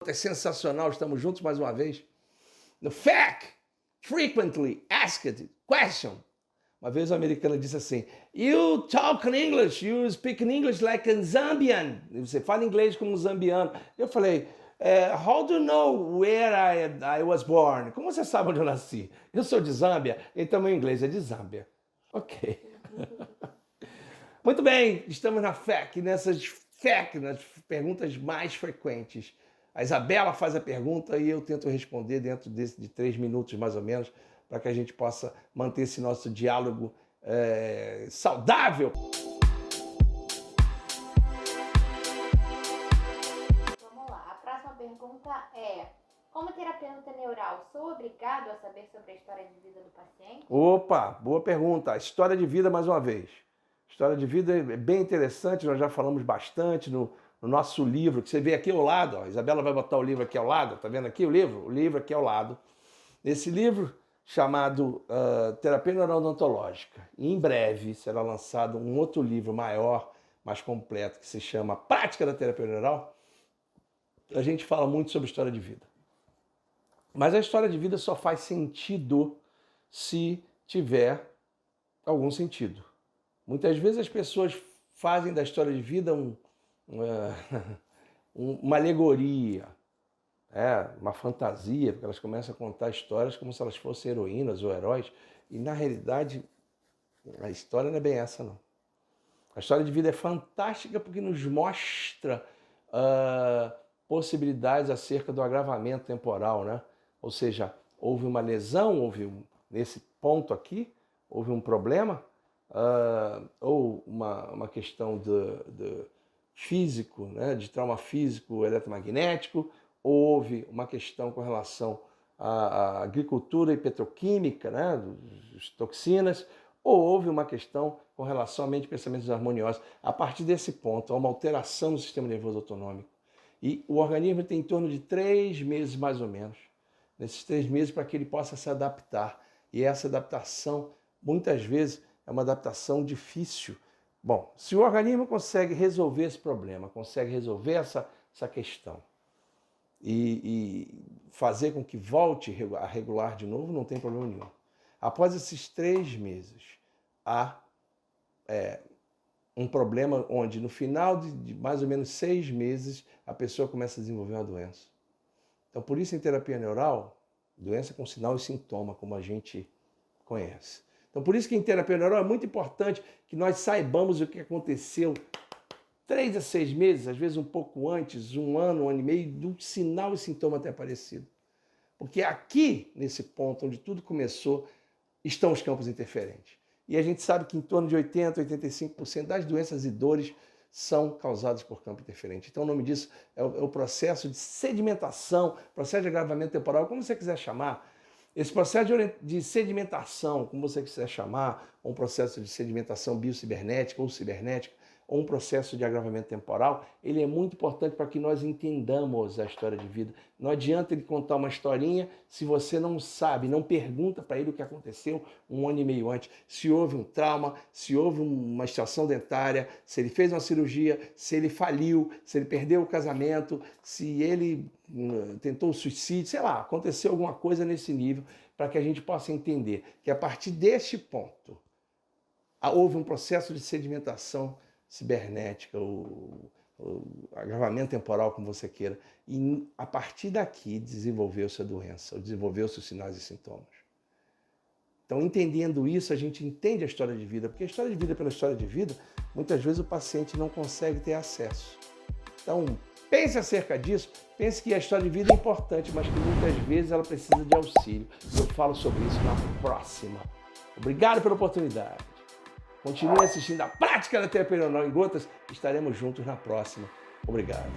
É sensacional, estamos juntos mais uma vez. No FAQ, Frequently Asked Question. Uma vez uma americana disse assim: You talk in English, you speak in English like a Zambian. Você fala inglês como um zambiano. Eu falei, how do you know where I was born? Como você sabe onde eu nasci? Eu sou de Zâmbia, então meu inglês é de Zâmbia. Ok. Muito bem, estamos na FAQ, nas perguntas mais frequentes. A Isabela faz a pergunta e eu tento responder dentro de 3 minutos, mais ou menos, para que a gente possa manter esse nosso diálogo saudável. Vamos lá, a próxima pergunta é: como terapeuta neural, sou obrigado a saber sobre a história de vida do paciente? Opa, boa pergunta. História de vida, mais uma vez. História de vida é bem interessante, nós já falamos bastante no nosso livro, que você vê aqui ao lado. Ó, a Isabela vai botar o livro aqui ao lado, tá vendo aqui o livro? O livro aqui ao lado. Esse livro, chamado Terapia Neuro-Odontológica. E em breve será lançado um outro livro maior, mais completo, que se chama Prática da Terapia Neural. A gente fala muito sobre história de vida. Mas a história de vida só faz sentido se tiver algum sentido. Muitas vezes as pessoas fazem da história de vida uma alegoria, uma fantasia, porque elas começam a contar histórias como se elas fossem heroínas ou heróis, e na realidade a história não é bem essa, não. A história de vida é fantástica porque nos mostra possibilidades acerca do agravamento temporal, né? Ou seja, houve uma lesão, nesse ponto aqui, houve um problema, ou uma questão de físico, né, de trauma físico eletromagnético, houve uma questão com relação à agricultura e petroquímica, né, das toxinas, ou houve uma questão com relação à mente e pensamentos harmoniosos. A partir desse ponto, há uma alteração no sistema nervoso autonômico. E o organismo tem em torno de 3 meses, mais ou menos, nesses 3 meses, para que ele possa se adaptar. E essa adaptação, muitas vezes, é uma adaptação difícil. Bom, se o organismo consegue resolver esse problema, consegue resolver essa questão e fazer com que volte a regular de novo, não tem problema nenhum. Após esses 3 meses, há um problema onde no final de mais ou menos 6 meses, a pessoa começa a desenvolver uma doença. Então, por isso, em terapia neural, doença com sinal e sintoma, como a gente conhece. Então, por isso que em terapia neural é muito importante que nós saibamos o que aconteceu 3 a 6 meses, às vezes um pouco antes, 1 ano, 1 ano e meio, do sinal e sintoma ter aparecido. Porque aqui, nesse ponto onde tudo começou, estão os campos interferentes. E a gente sabe que em torno de 80% a 85% das doenças e dores são causadas por campo interferente. Então o nome disso é o processo de sedimentação, processo de agravamento temporal, como você quiser chamar. Esse processo de sedimentação, como você quiser chamar, ou um processo de sedimentação biocibernética ou cibernética, ou um processo de agravamento temporal, ele é muito importante para que nós entendamos a história de vida. Não adianta ele contar uma historinha se você não sabe, não pergunta para ele o que aconteceu 1 ano e meio antes. Se houve um trauma, se houve uma extração dentária, se ele fez uma cirurgia, se ele faliu, se ele perdeu o casamento, se ele tentou o suicídio, sei lá, aconteceu alguma coisa nesse nível, para que a gente possa entender que a partir deste ponto houve um processo de sedimentação cibernética, o agravamento temporal, como você queira, e a partir daqui desenvolveu-se a doença, ou desenvolveu-se os sinais e sintomas. Então, entendendo isso, a gente entende a história de vida, porque a história de vida pela história de vida, muitas vezes o paciente não consegue ter acesso. Então, pense acerca disso, pense que a história de vida é importante, mas que muitas vezes ela precisa de auxílio. Eu falo sobre isso na próxima. Obrigado pela oportunidade. Continue assistindo a Prática da Terapia Neural em Gotas. Estaremos juntos na próxima. Obrigado.